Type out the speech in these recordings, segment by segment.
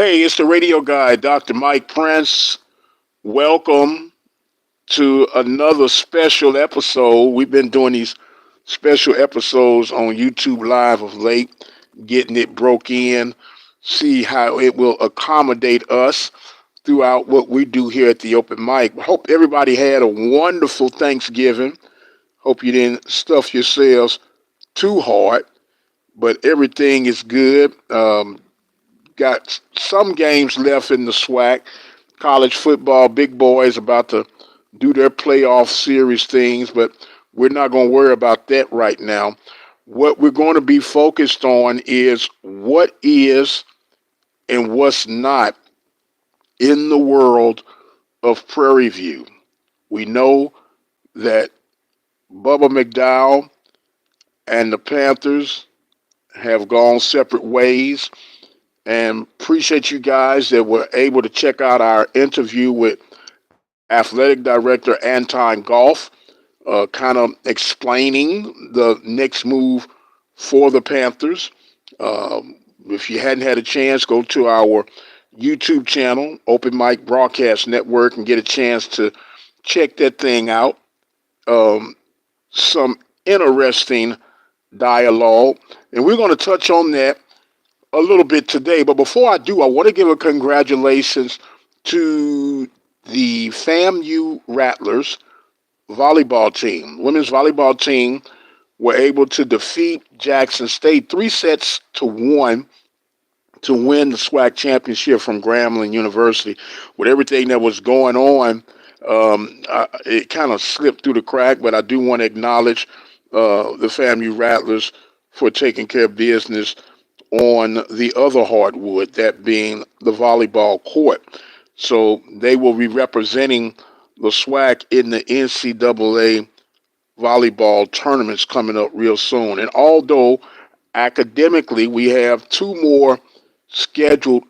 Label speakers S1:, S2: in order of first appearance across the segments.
S1: Hey, it's the radio guy, Dr. Mike Prince. Welcome to another special episode. We've been doing these special episodes on YouTube Live of late, getting it broke in, see how it will accommodate us throughout what we do here at the Open Mic. Hope everybody had a wonderful Thanksgiving. Hope you didn't stuff yourselves too hard, but everything is good. Got some games left in the SWAC. College football, big boys about to do their playoff series things, but we're not going to worry about that right now. What we're going to be focused on is what is and what's not in the world of Prairie View. We know that Bubba McDowell and the Panthers have gone separate ways, and appreciate you guys that were able to check out our interview with Athletic Director Anton Golf, kind of explaining the next move for the Panthers. If you hadn't had a chance, go to our YouTube channel, Openmic Broadcast Network, and get a chance to check that thing out. Um, some interesting dialogue, and we're going to touch on that a little bit today. But before I do, I want to give a congratulations to the FAMU Rattlers volleyball team. Women's volleyball team were able to defeat Jackson State 3-1 to win the SWAC championship from Grambling University. With everything that was going on, it kind of slipped through the crack, but I do want to acknowledge the FAMU Rattlers for taking care of business on the other hardwood, that being the volleyball court. So they will be representing the SWAC in the NCAA volleyball tournaments coming up real soon. And although academically we have two more scheduled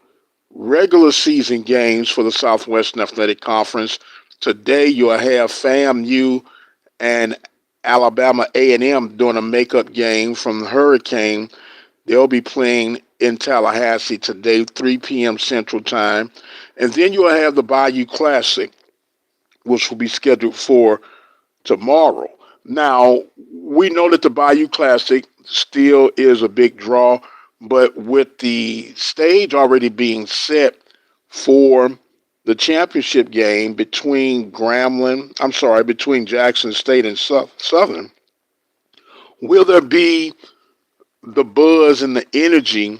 S1: regular season games for the Southwestern Athletic Conference, today you'll have FAMU and Alabama A&M doing a makeup game from the Hurricane. They'll be playing in Tallahassee today, 3 p.m. Central Time. And then you'll have the Bayou Classic, which will be scheduled for tomorrow. Now, we know that the Bayou Classic still is a big draw, but with the stage already being set for the championship game between Jackson State and Southern, will there be the buzz and the energy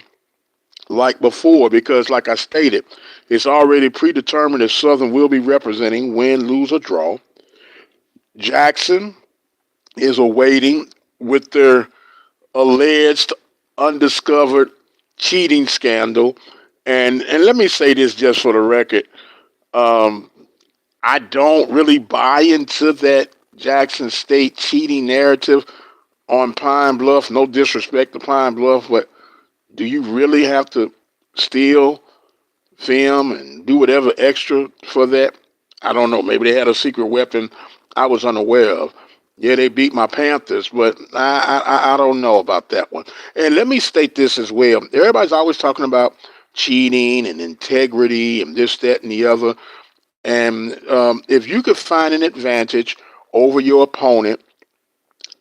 S1: like before? Because, like I stated, it's already predetermined that Southern will be representing, win, lose, or draw. Jackson is awaiting with their alleged undiscovered cheating scandal. And let me say this just for the record. Um, I don't really buy into that Jackson State cheating narrative on Pine Bluff. No disrespect to Pine Bluff, but do you really have to steal, film, and do whatever extra for that? I don't know. Maybe they had a secret weapon I was unaware of. Yeah, they beat my Panthers, but I don't know about that one. And let me state this as well. Everybody's always talking about cheating and integrity and this, that, and the other. And if you could find an advantage over your opponent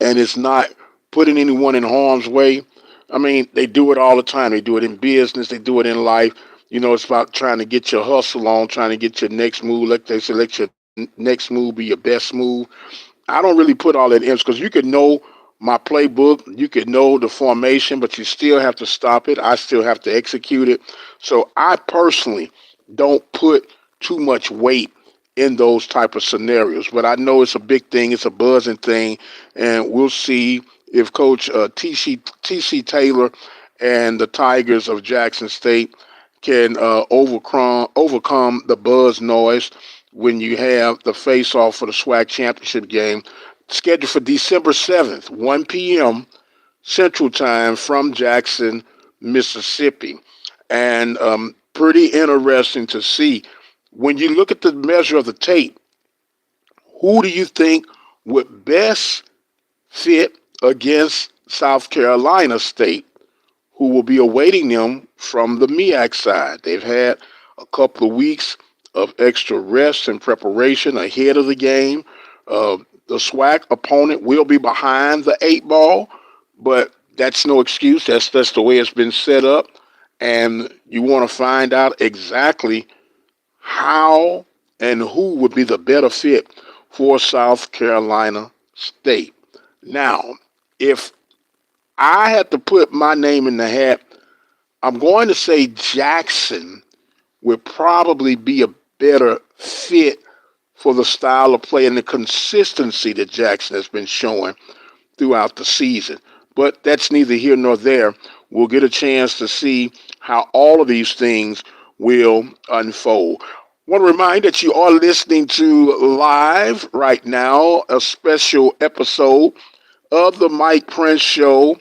S1: and it's not putting anyone in harm's way, I mean, they do it all the time. They do it in business. They do it in life. You know, it's about trying to get your hustle on, trying to get your next move. Like they say, let your next move be your best move. I don't really put all that in because you could know my playbook, you could know the formation, but you still have to stop it. I still have to execute it. So I personally don't put too much weight in those type of scenarios. But I know it's a big thing. It's a buzzing thing. And we'll see if Coach T.C. Taylor and the Tigers of Jackson State can overcome the buzz noise when you have the face-off for the SWAC championship game scheduled for December 7th, 1 p.m. Central Time from Jackson, Mississippi. And pretty interesting to see. When you look at the measure of the tape, who do you think would best fit against South Carolina State, who will be awaiting them from the MEAC side. They've had a couple of weeks of extra rest and preparation ahead of the game. The SWAC opponent will be behind the eight ball, but that's no excuse. That's the way it's been set up, and you want to find out exactly how and who would be the better fit for South Carolina State. Now, if I had to put my name in the hat, I'm going to say Jackson would probably be a better fit for the style of play and the consistency that Jackson has been showing throughout the season. But that's neither here nor there. We'll get a chance to see how all of these things will unfold. I want to remind that you are listening to live right now a special episode of the Mike Prince Show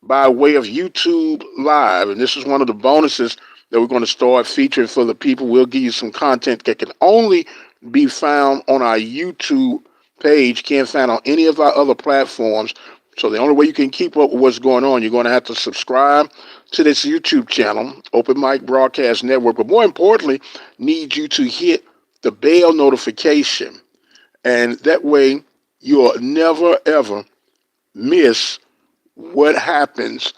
S1: by way of YouTube Live. And this is one of the bonuses that we're going to start featuring for the people. We'll give you some content that can only be found on our YouTube page, can't find on any of our other platforms. So the only way you can keep up with what's going on, you're going to have to subscribe to this YouTube channel, Openmic Broadcast Network. But more importantly, need you to hit the bell notification. And that way you'll never, ever miss what happens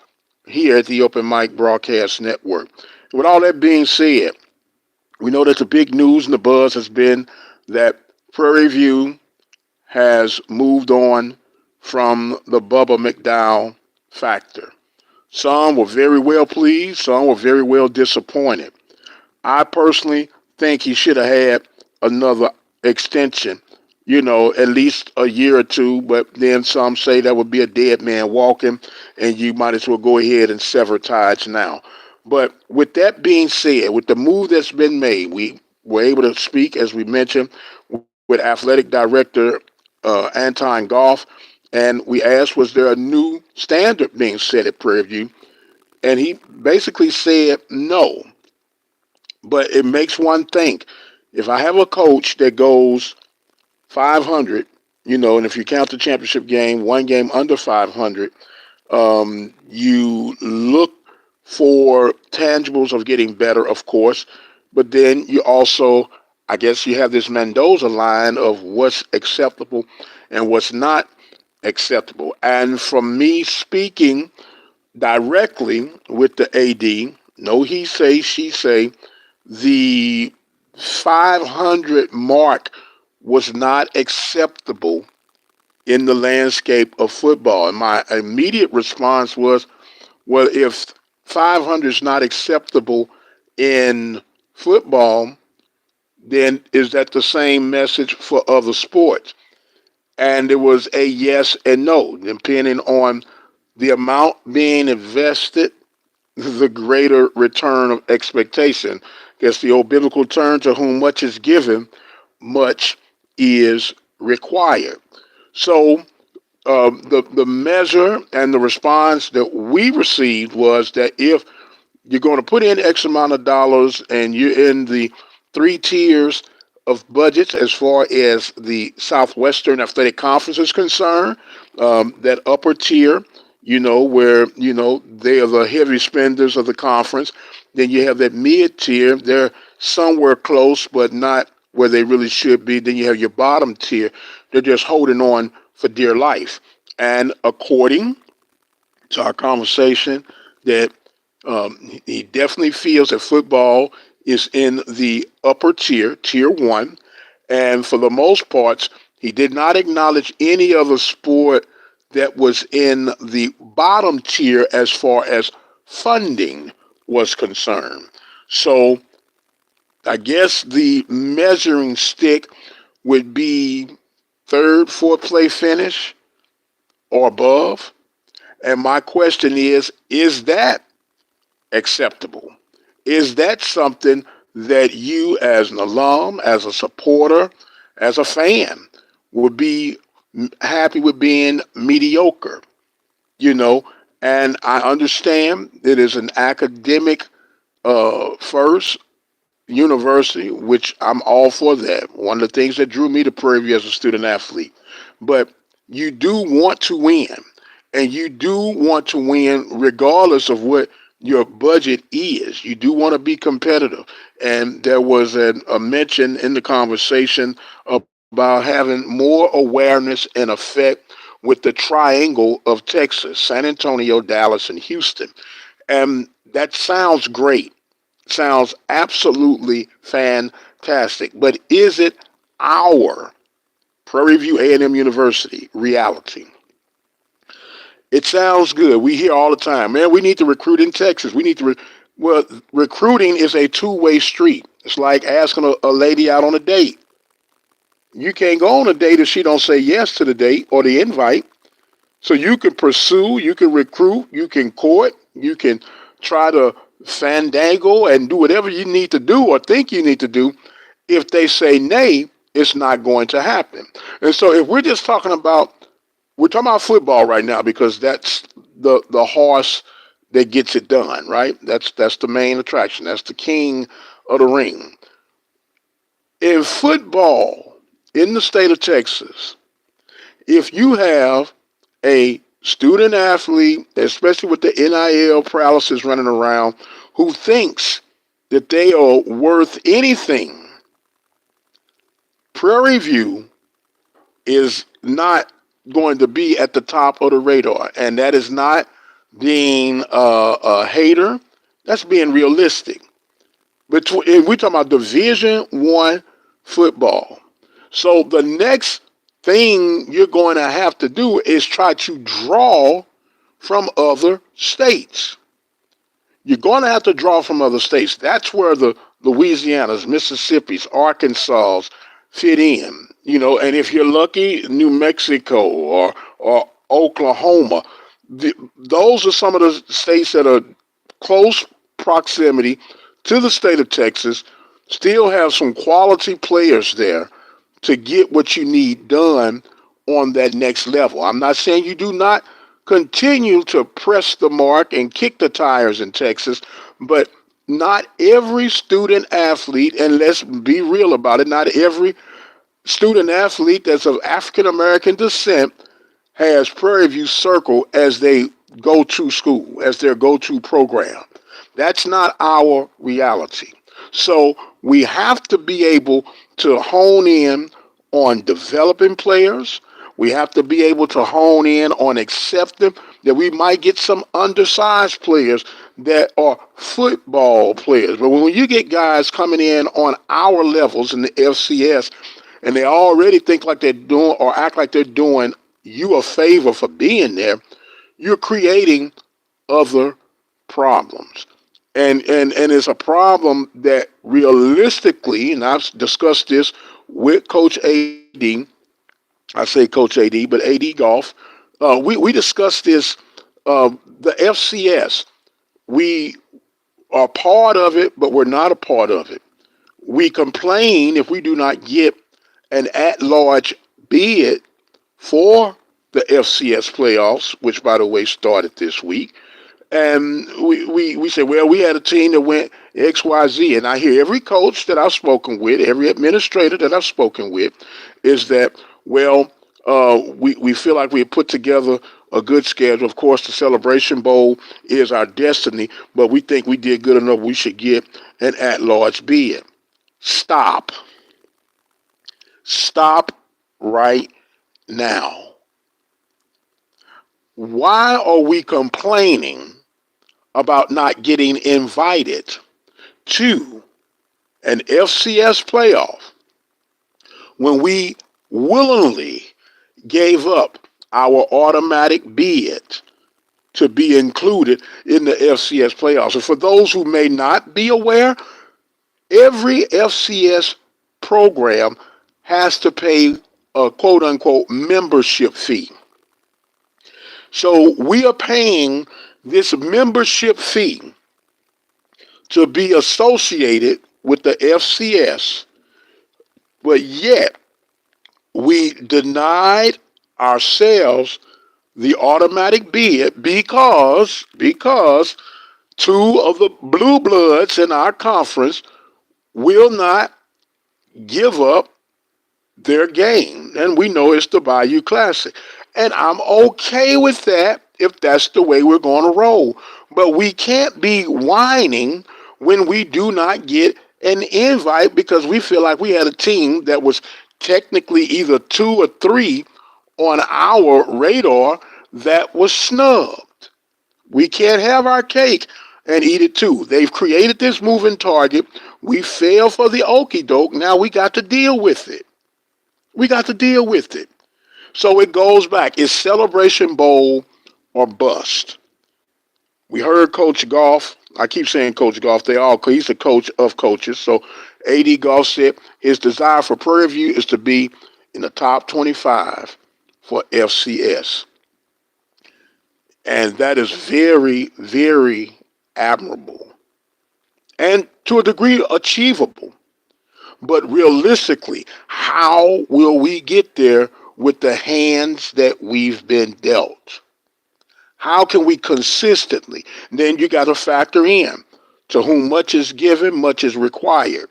S1: here at the Open Mic Broadcast Network. With all that being said, we know that the big news and the buzz has been that Prairie View has moved on from the Bubba McDowell factor. Some were very well pleased, some were very well disappointed. I personally think he should have had another extension, at least a year or two, but then some say that would be a dead man walking, and you might as well go ahead and sever ties now. But with that being said, with the move that's been made, we were able to speak, as we mentioned, with athletic director Anton Goff, and we asked, was there a new standard being set at Prairie View? And he basically said no. But it makes one think. If I have a coach that goes 500, and if you count the championship game, one game under 500, you look for tangibles of getting better, of course, but then you also, I guess you have this Mendoza line of what's acceptable and what's not acceptable. And from me speaking directly with the AD, no he say, she say, the 500 mark was not acceptable in the landscape of football. And my immediate response was, well, if 500 is not acceptable in football, then is that the same message for other sports? And it was a yes and no, depending on the amount being invested, the greater return of expectation. I guess the old biblical term, to whom much is given, much is required. So the measure and the response that we received was that if you're going to put in X amount of dollars and you're in the three tiers of budgets as far as the Southwestern Athletic Conference is concerned, that upper tier, where, they are the heavy spenders of the conference. Then you have that mid tier. They're somewhere close, but not where they really should be. Then you have your bottom tier. They're just holding on for dear life. And according to our conversation, that he definitely feels that football is in the upper tier, tier one. And for the most parts, he did not acknowledge any other sport that was in the bottom tier as far as funding was concerned. So I guess the measuring stick would be third, fourth place finish or above. And my question is that acceptable? Is that something that you as an alum, as a supporter, as a fan would be happy with being mediocre? And I understand it is an academic first university, which I'm all for that. One of the things that drew me to Prairie View as a student athlete. But you do want to win, and you do want to win regardless of what your budget is. You do want to be competitive. And there was a mention in the conversation about having more awareness and effect with the triangle of Texas, San Antonio, Dallas, and Houston. And that sounds great. Sounds absolutely fantastic. But is it our Prairie View A&M University reality? It sounds good. We hear all the time, man, we need to recruit in Texas. We need to, well, recruiting is a two-way street. It's like asking a lady out on a date. You can't go on a date if she don't say yes to the date or the invite. So you can pursue, you can recruit, you can court, you can try to fandangle and do whatever you need to do or think you need to do. If they say nay, it's not going to happen. And so if we're talking about football right now because that's the horse that gets it done, right? That's the main attraction. That's the king of the ring. In football in the state of Texas, if you have a student athlete, especially with the NIL paralysis running around, who thinks that they are worth anything, Prairie View is not going to be at the top of the radar. And that is not being a hater. That's being realistic. But we're talking about Division I football. So the next thing you're going to have to do is try to draw from other states. You're going to have to draw from other states. That's where the Louisianas, Mississippi's, Arkansas fit in. And if you're lucky, New Mexico or Oklahoma. Those are some of the states that are close proximity to the state of Texas, still have some quality players there to get what you need done on that next level. I'm not saying you do not continue to press the mark and kick the tires in Texas, but not every student athlete, and let's be real about it, not every student athlete that's of African American descent has Prairie View Circle as they go to school, as their go to program. That's not our reality. So we have to be able to hone in on developing players. We have to be able to hone in on accepting that we might get some undersized players that are football players. But when you get guys coming in on our levels in the FCS and they already think like they're doing or act like they're doing you a favor for being there, you're creating other problems. And it's a problem that realistically, and I've discussed this with Coach AD, I say Coach AD, but AD Golf, we discussed this, the FCS. We are part of it, but we're not a part of it. We complain if we do not get an at-large bid for the FCS playoffs, which, by the way, started this week. And we say, well, we had a team that went XYZ. And I hear every coach that I've spoken with, every administrator that I've spoken with, is that, well, we feel like we put together a good schedule. Of course, the Celebration Bowl is our destiny, but we think we did good enough. We should get an at-large bid. Stop. Stop right now. Why are we complaining about not getting invited to an FCS playoff when we willingly gave up our automatic bid to be included in the FCS playoffs? And for those who may not be aware, every FCS program has to pay a quote-unquote membership fee. So we are paying this membership fee to be associated with the FCS, but yet we denied ourselves the automatic bid because two of the blue bloods in our conference will not give up their game. And we know it's the Bayou Classic. And I'm okay with that if that's the way we're going to roll. But we can't be whining when we do not get an invite because we feel like we had a team that was technically either 2 or 3 on our radar that was snubbed. We can't have our cake and eat it too. They've created this moving target. We fail for the okie doke. Now we got to deal with it. We got to deal with it. So it goes back. It's Celebration Bowl or bust. We heard Coach Golf. I keep saying Coach Golf. He's the coach of coaches. So AD Golf said his desire for Prairie View is to be in the top 25 for FCS. And that is very, very admirable and to a degree achievable. But realistically, how will we get there with the hands that we've been dealt? How can we consistently? Then you got to factor in to whom much is given, much is required.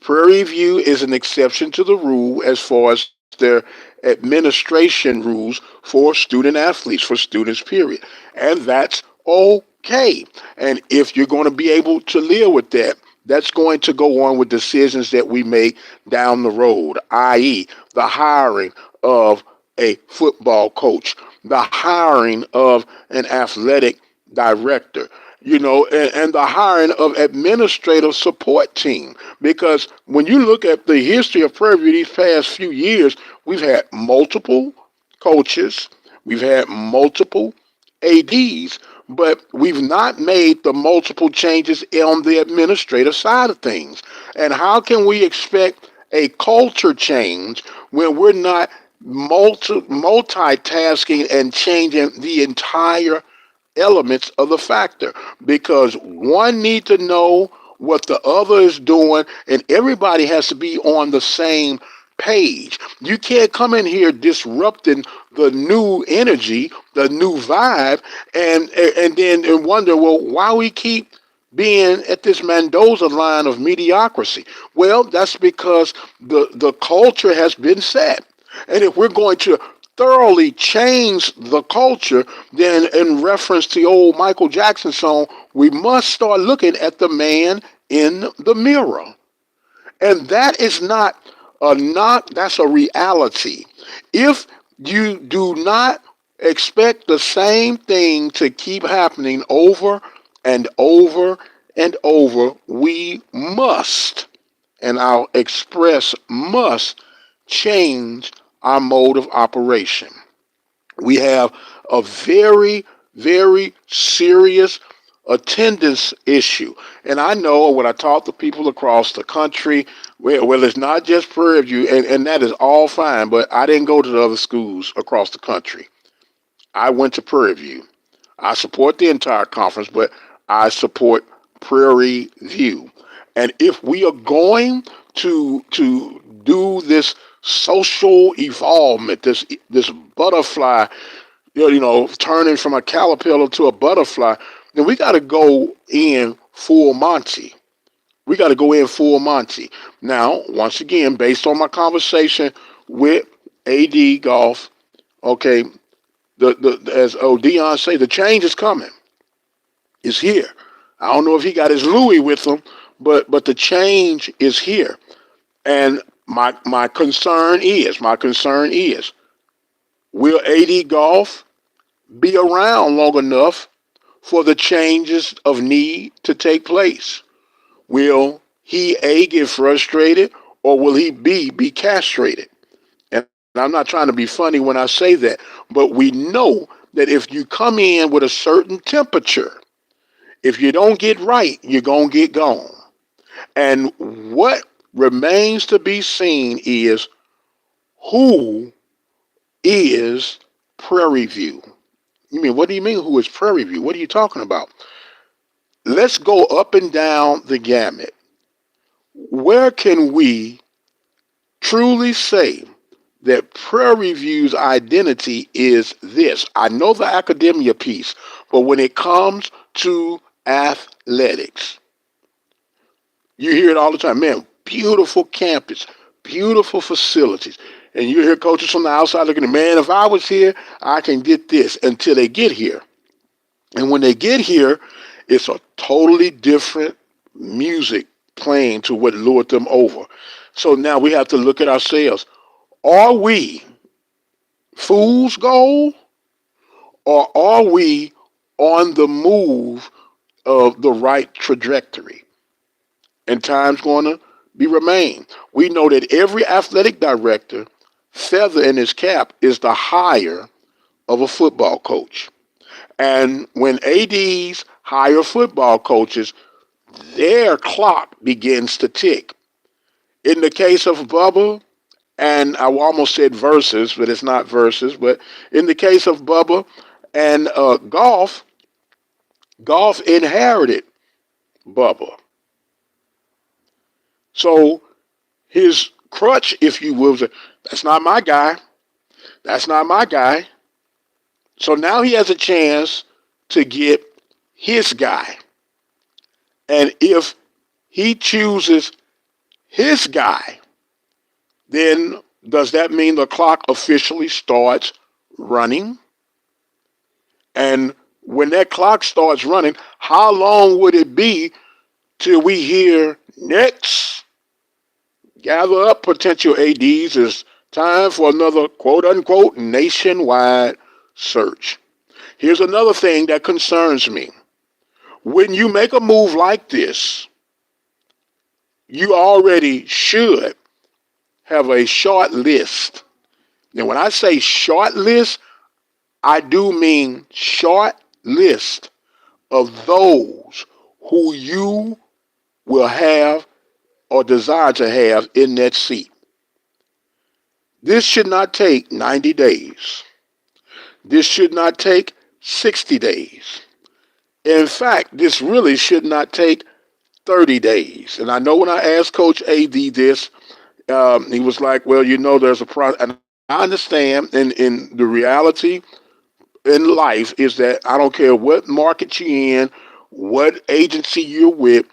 S1: Prairie View is an exception to the rule as far as their administration rules for student athletes, for students, period. And that's okay. And if you're going to be able to live with that, that's going to go on with decisions that we make down the road, i.e., the hiring of a football coach, the hiring of an athletic director, and the hiring of administrative support team. Because when you look at the history of Prairie View these past few years, we've had multiple coaches, we've had multiple ADs, but we've not made the multiple changes on the administrative side of things. And how can we expect a culture change when we're not multitasking and changing the entire elements of the factor? Because one need to know what the other is doing, and everybody has to be on the same page. You can't come in here disrupting the new energy, the new vibe, and then wonder, well, why we keep being at this Mendoza line of mediocrity. Well, that's because the culture has been set. And if we're going to thoroughly change the culture, then in reference to the old Michael Jackson song, we must start looking at the man in the mirror. And that is not a knock, that's a reality. If you do not expect the same thing to keep happening over and over and over, we must, and I'll express must, change our mode of operation. We have a very, very serious attendance issue. And I know when I talk to people across the country, well, it's not just Prairie View, and that is all fine, but I didn't go to the other schools across the country. I went to Prairie View. I support the entire conference, but I support Prairie View. And if we are going to do this social evolvement, this butterfly, turning from a caterpillar to a butterfly, then we got to go in full Monty. We got to go in full Monty. Now, once again, based on my conversation with AD Golf, okay, as Dion say, the change is coming. It's here. I don't know if he got his Louis with him, but the change is here. And my concern is, will AD Golf be around long enough for the changes of need to take place? Will he A, get frustrated, or will he B, be castrated? And I'm not trying to be funny when I say that, but we know that if you come in with a certain temperature, if you don't get right, you're going to get gone. And what remains to be seen is who is Prairie View. You mean, what do you mean, who is Prairie View? What are you talking about? Let's go up and down the gamut. Where can we truly say that Prairie View's identity is this? I know the academia piece, but when it comes to athletics, you hear it all the time. Man, beautiful campus, beautiful facilities. And you hear coaches from the outside looking at, man, if I was here, I can get this, until they get here. And when they get here, It's a totally different music playing to what lured them over. So now we have to look at ourselves. Are we fool's gold, or are we on the move of the right trajectory? And time's going to be remain. We know that every athletic director feather in his cap is the hire of a football coach. And when ADs hire football coaches, their clock begins to tick. In the case of Bubba, and I almost said versus, but it's not versus, but in the case of Bubba and Golf inherited Bubba. So his crutch, if you will, that's not my guy. That's not my guy. So now he has a chance to get his guy. And if he chooses his guy, then does that mean the clock officially starts running? And when that clock starts running, how long would it be till we hear next? Gather up, potential ADs. It's time for another quote unquote nationwide search. Here's another thing that concerns me. When you make a move like this, you already should have a short list. And when I say short list, I do mean short list of those who you will have or desire to have in that seat. This should not take 90 days. This should not take 60 days. In fact, this really should not take 30 days. And I know when I asked Coach AD this, he was like, well, there's a process. And I understand, in the reality in life is that I don't care what market you're in, what agency you're with,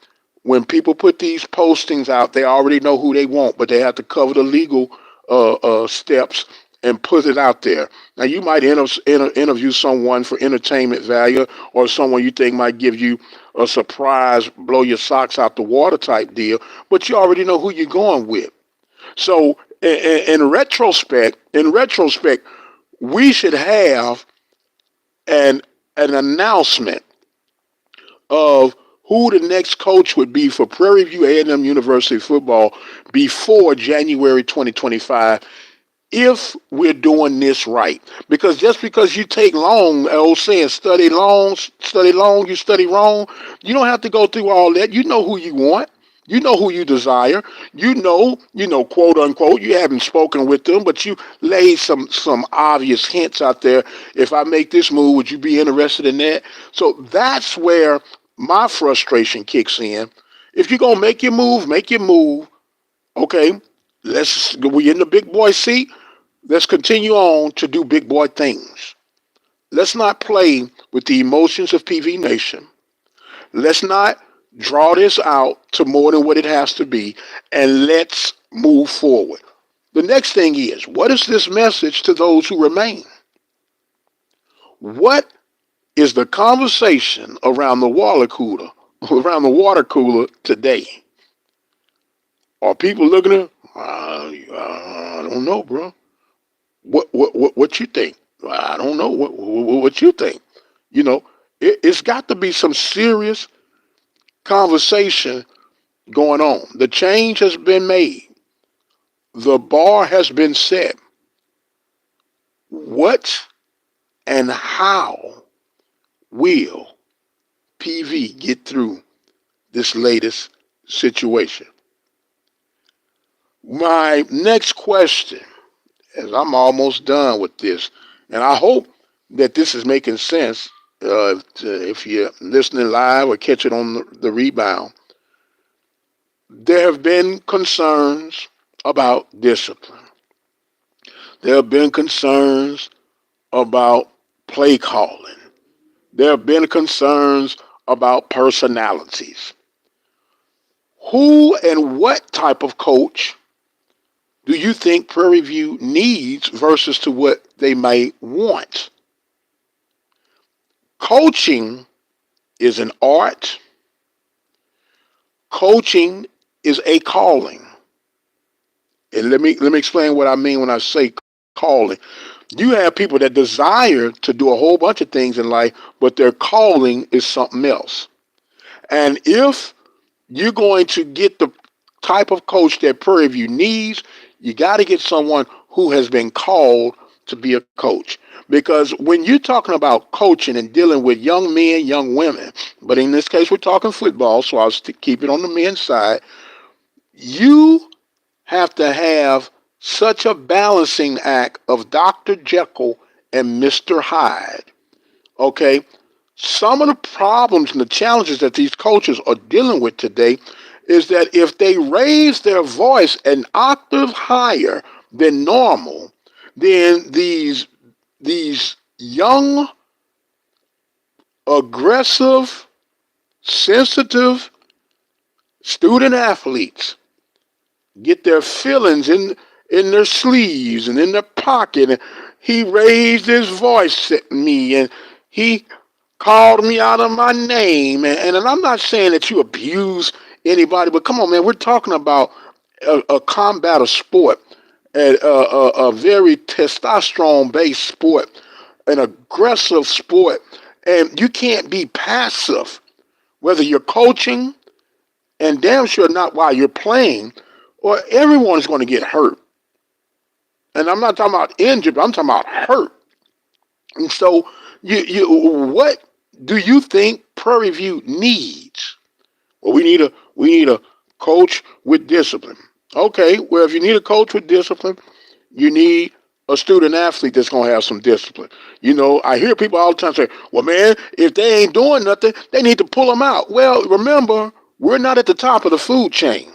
S1: when people put these postings out, they already know who they want, but they have to cover the legal steps and put it out there. Now, you might interview someone for entertainment value, or someone you think might give you a surprise, blow your socks out the water type deal, but you already know who you're going with. So, in retrospect, we should have an announcement of who the next coach would be for Prairie View A&M University football before January 2025, if we're doing this right. Because just because you take long, the old saying, study long, you study wrong, you don't have to go through all that. You know who you want. You know who you desire. Quote unquote, you haven't spoken with them, but you laid some obvious hints out there. If I make this move, would you be interested in that? So that's where my frustration kicks in. If you're gonna make your move, make your move. Okay, we in the big boy seat. Let's continue on to do big boy things. Let's not play with the emotions of PV Nation. Let's not draw this out to more than what it has to be, and let's move forward. The next thing is, what is this message to those who remain? What is the conversation around the water cooler today? Are people looking at, I don't know, bro. What you think? I don't know. What you think? It's got to be some serious conversation going on. The change has been made. The bar has been set. What and how will PV get through this latest situation? My next question, as I'm almost done with this, and I hope that this is making sense if you're listening live or catch it on the rebound. There have been concerns about discipline. There have been concerns about play calling. There have been concerns about personalities. Who and what type of coach do you think Prairie View needs versus to what they might want? Coaching is an art. Coaching is a calling. And let me explain what I mean when I say calling. You have people that desire to do a whole bunch of things in life, but their calling is something else. And if you're going to get the type of coach that Prairie View needs, you got to get someone who has been called to be a coach. Because when you're talking about coaching and dealing with young men, young women, but in this case we're talking football, so I'll keep it on the men's side, you have to have such a balancing act of Dr. Jekyll and Mr. Hyde. Okay? Some of the problems and the challenges that these coaches are dealing with today is that if they raise their voice an octave higher than normal, then these young, aggressive, sensitive student athletes get their feelings in their sleeves and in their pocket. And he raised his voice at me and he called me out of my name. And I'm not saying that you abuse anybody, but come on, man, we're talking about a combative sport, a very testosterone-based sport, an aggressive sport, and you can't be passive, whether you're coaching, and damn sure not while you're playing, or everyone's going to get hurt. And I'm not talking about injured, but I'm talking about hurt. And so, what do you think Prairie View needs? Well, we need a coach with discipline. Okay, well, if you need a coach with discipline, you need a student athlete that's gonna have some discipline. I hear people all the time say, "Well, man, if they ain't doing nothing, they need to pull them out." Well, remember, we're not at the top of the food chain.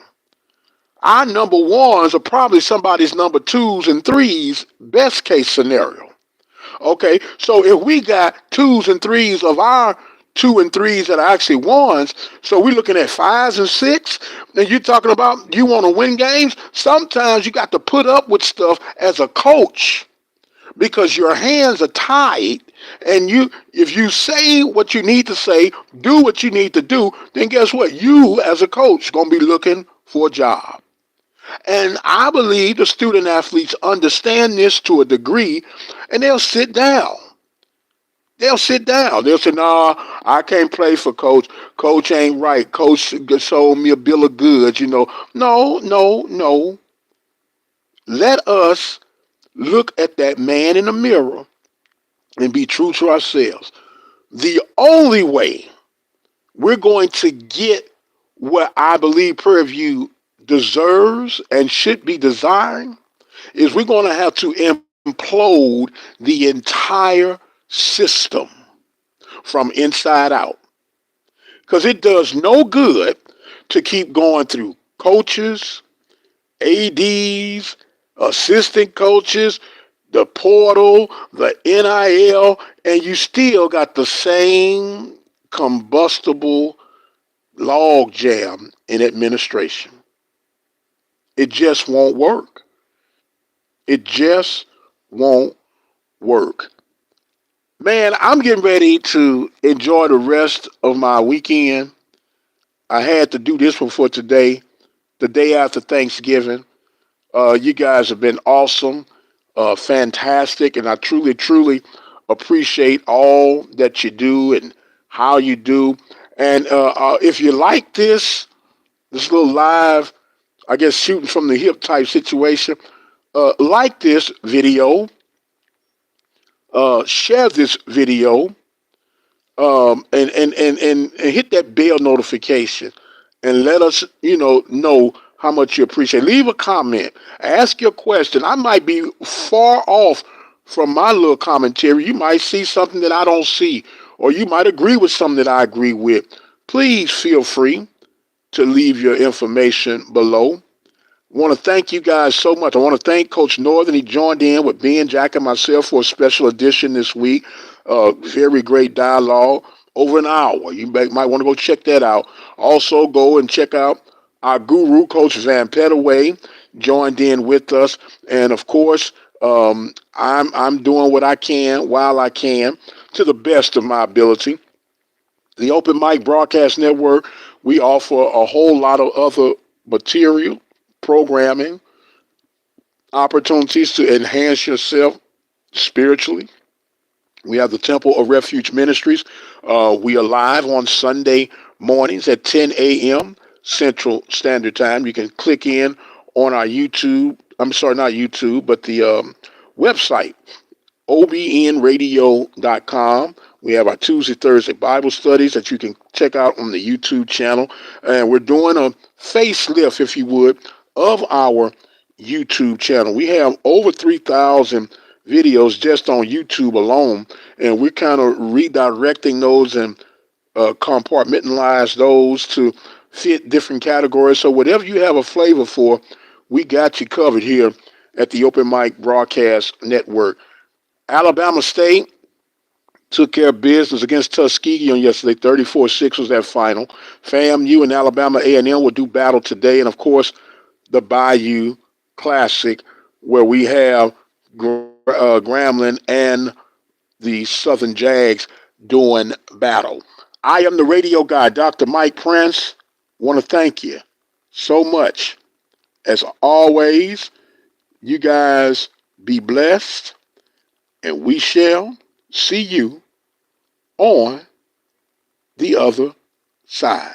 S1: Our number ones are probably somebody's number twos and threes, best case scenario. Okay, so if we got twos and threes of our two and threes that are actually ones, so we're looking at fives and six, and you're talking about you want to win games, sometimes you got to put up with stuff as a coach because your hands are tied, and if you say what you need to say, do what you need to do, then guess what? You as a coach going to be looking for a job. And I believe the student athletes understand this to a degree, and they'll sit down. They'll sit down. They'll say, "No, I can't play for coach. Coach ain't right. Coach sold me a bill of goods." No, no, no. Let us look at that man in the mirror and be true to ourselves. The only way we're going to get what I believe Prairie View deserves and should be desiring is we're going to have to implode the entire system from inside out. Because it does no good to keep going through coaches, ADs, assistant coaches, the portal, the NIL, and you still got the same combustible log jam in administration. It just won't work. It just won't work. Man, I'm getting ready to enjoy the rest of my weekend. I had to do this one for today, the day after Thanksgiving. You guys have been awesome, fantastic, and I truly, truly appreciate all that you do and how you do. And if you like this little live, I guess shooting from the hip type situation, like this video, share this video, and hit that bell notification and let us, know how much you appreciate. Leave a comment. Ask your question. I might be far off from my little commentary. You might see something that I don't see, or you might agree with something that I agree with. Please feel free to leave your information below. I want to thank you guys so much. I want to thank Coach Northern. He joined in with Ben, Jack, and myself for a special edition this week. Very great dialogue, over an hour. You might want to go check that out. Also, go and check out our guru, Coach Van Pettaway, joined in with us. And of course, I'm doing what I can while I can to the best of my ability The Open Mic Broadcast Network, we offer a whole lot of other material, programming, opportunities to enhance yourself spiritually. We have the Temple of Refuge Ministries. We are live on Sunday mornings at 10 a.m. Central Standard Time. You can click in on our YouTube. I'm sorry, not YouTube, but the website, obnradio.com. We have our Tuesday, Thursday Bible studies that you can check out on the YouTube channel. And we're doing a facelift, if you would, of our YouTube channel. We have over 3,000 videos just on YouTube alone, and we're kind of redirecting those and compartmentalize those to fit different categories. So whatever you have a flavor for, we got you covered here at the Open Mic Broadcast Network. Alabama State took care of business against Tuskegee on yesterday. 34-6 was that final. FAMU and Alabama A&M will do battle today. And, of course, the Bayou Classic, where we have Grambling and the Southern Jags doing battle. I am the radio guy, Dr. Mike Prince. Want to thank you so much. As always, you guys be blessed, and we shall see you on the other side.